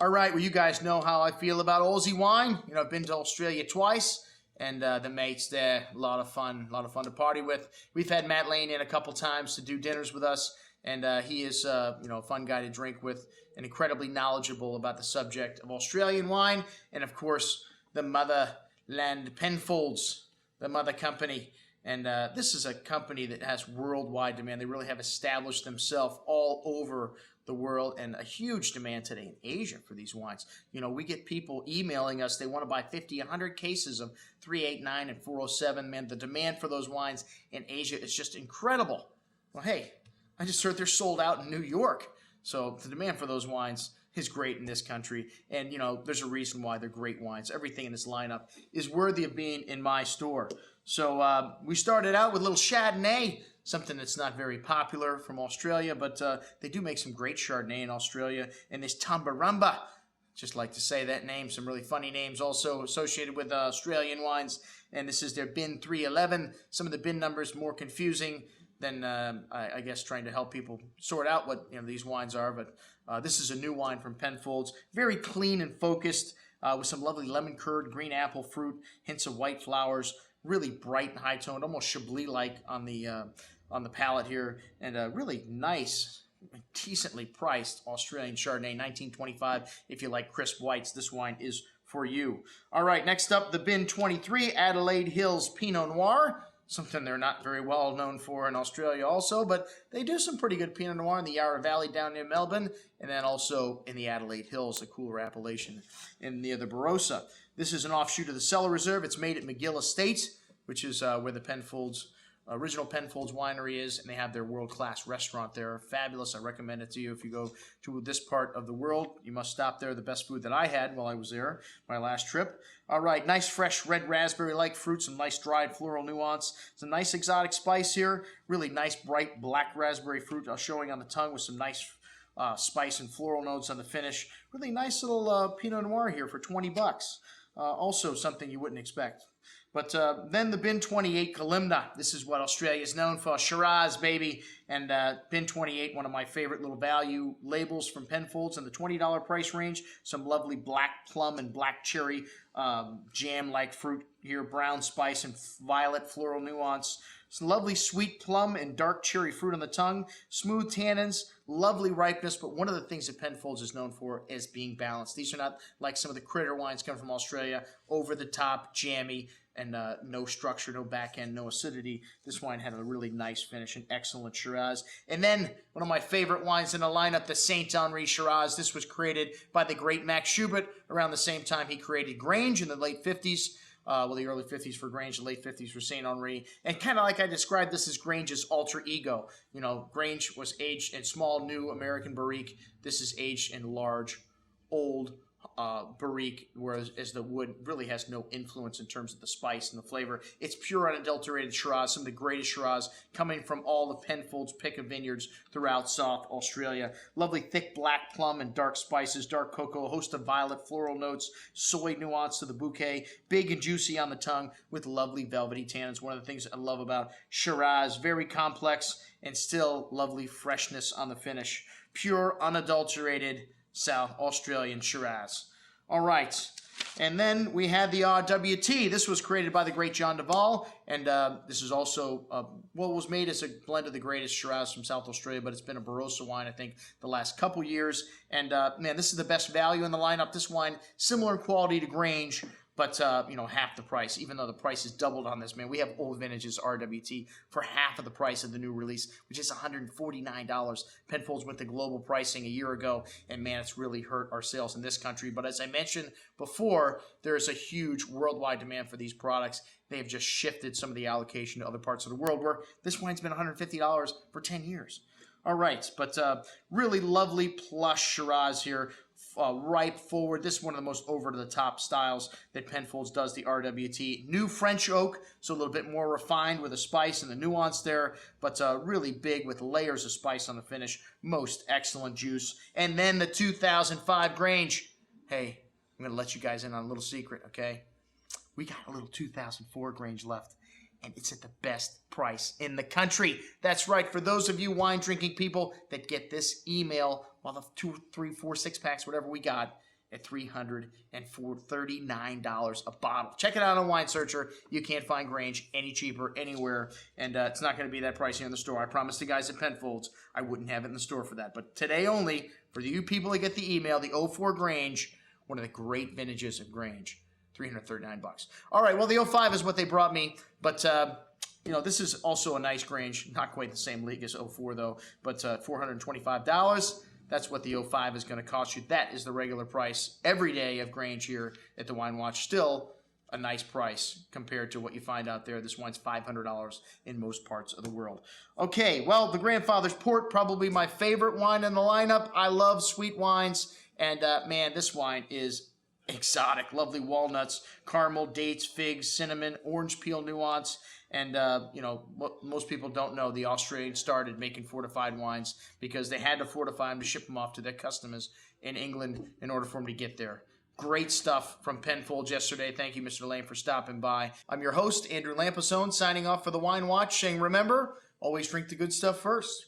All right, well, you guys know how I feel about Aussie wine. You know, I've been to Australia twice, and the mates there, a lot of fun to party with. We've had Matt Lane in a couple times to do dinners with us, and he is, a fun guy to drink with, and incredibly knowledgeable about the subject of Australian wine, and of course, the motherland Penfolds, the mother company. And this is a company that has worldwide demand. They really have established themselves all over the world, and a huge demand today in Asia for these wines. You know, we get people emailing us. They want to buy 50, 100 cases of 389 and 407. Man, the demand for those wines in Asia is just incredible. Well, hey, I just heard they're sold out in New York. So the demand for those wines is great in this country. And, you know, there's a reason why they're great wines. Everything in this lineup is worthy of being in my store. So we started out with a little Chardonnay, something that's not very popular from Australia, but they do make some great Chardonnay in Australia. And this Tambarumba, just like to say that name, some really funny names also associated with Australian wines. And this is their bin 311. Some of the bin numbers more confusing than I guess trying to help people sort out what these wines are. But this is a new wine from Penfolds, very clean and focused, with some lovely lemon curd, green apple fruit, hints of white flowers. Really bright and high-toned, almost Chablis-like on the palate here, and a really nice, decently priced Australian Chardonnay, 1925. If you like crisp whites, this wine is for you. All right, next up, the bin 23, Adelaide Hills Pinot Noir. Something they're not very well known for in Australia also, but they do some pretty good Pinot Noir in the Yarra Valley down near Melbourne, and then also in the Adelaide Hills, a cooler appellation near the Barossa. This is an offshoot of the Cellar Reserve. It's made at McGill Estate, which is where the Penfolds, original Penfolds winery is, and they have their world-class restaurant there. Fabulous. I recommend it to you if you go to this part of the world. You must stop there. The best food that I had while I was there, my last trip. All right, nice fresh red raspberry-like fruit, some nice dried floral nuance, some nice exotic spice here, really nice bright black raspberry fruit showing on the tongue with some nice spice and floral notes on the finish. Really nice little Pinot Noir here for 20 bucks. Also something you wouldn't expect. But then the bin 28 Kalimna. This is what Australia is known for. Shiraz, baby. And bin 28, one of my favorite little value labels from Penfolds in the $20 price range. Some lovely black plum and black cherry jam-like fruit here. Brown spice and violet floral nuance. Some lovely sweet plum and dark cherry fruit on the tongue. Smooth tannins, lovely ripeness. But one of the things that Penfolds is known for is being balanced. These are not like some of the critter wines coming from Australia. Over the top, jammy, and no structure, no back end, no acidity. This wine had a really nice finish, an excellent Shiraz. And then one of my favorite wines in the lineup, the Saint Henri Shiraz. This was created by the great Max Schubert around the same time he created Grange in the late 50s. The early 50s for Grange, the late 50s for Saint Henri. And kind of like I described, this is Grange's alter ego. You know, Grange was aged in small, new American barrique. This is aged in large, old barrique, whereas the wood really has no influence in terms of the spice and the flavor. It's pure unadulterated Shiraz, some of the greatest Shiraz coming from all the Penfolds pick of vineyards throughout South Australia. Lovely thick black plum and dark spices, dark cocoa, a host of violet floral notes, soy nuance to the bouquet, big and juicy on the tongue with lovely velvety tannins. One of the things I love about Shiraz, very complex and still lovely freshness on the finish. Pure, unadulterated South Australian Shiraz. All right, and then we had the RWT. This was created by the great John Duvall, and this is also, was made as a blend of the greatest Shiraz from South Australia, but it's been a Barossa wine, I think, the last couple years. And, man, this is the best value in the lineup. This wine, similar in quality to Grange, but, half the price, even though the price is doubled on this, man. We have old vintages RWT for half of the price of the new release, which is $149. Penfolds went to global pricing a year ago, and, man, it's really hurt our sales in this country. But as I mentioned before, there is a huge worldwide demand for these products. They have just shifted some of the allocation to other parts of the world where this wine's been $150 for 10 years. All right, but really lovely plush Shiraz here. Ripe forward. This is one of the most over-the-top styles that Penfolds does, the RWT. New French oak, so a little bit more refined with the spice and the nuance there, but really big with layers of spice on the finish. Most excellent juice. And then the 2005 Grange. Hey, I'm going to let you guys in on a little secret, okay? We got a little 2004 Grange left, and it's at the best price in the country. That's right. For those of you wine-drinking people that get this email, well, the 2, 3, 4, 6 packs, whatever we got, at $339 a bottle. Check it out on Wine Searcher. You can't find Grange any cheaper anywhere, and it's not going to be that pricey in the store. I promised the guys at Penfolds I wouldn't have it in the store for that. But today only, for you people that get the email, the 04 Grange, one of the great vintages of Grange, $339. All right, well, the 05 is what they brought me, but this is also a nice Grange. Not quite the same league as 04, though, but $425. That's what the 05 is going to cost you. That is the regular price every day of Grange here at the Wine Watch. Still a nice price compared to what you find out there. This wine's $500 in most parts of the world. Okay, well, the Grandfather's Port, probably my favorite wine in the lineup. I love sweet wines, and man, this wine is exotic. Lovely walnuts, caramel, dates, figs, cinnamon, orange peel nuance. And, most people don't know the Australians started making fortified wines because they had to fortify them to ship them off to their customers in England in order for them to get there. Great stuff from Penfolds yesterday. Thank you, Mr. Lane, for stopping by. I'm your host, Andrew Lampasone, signing off for the Wine Watch, saying remember, always drink the good stuff first.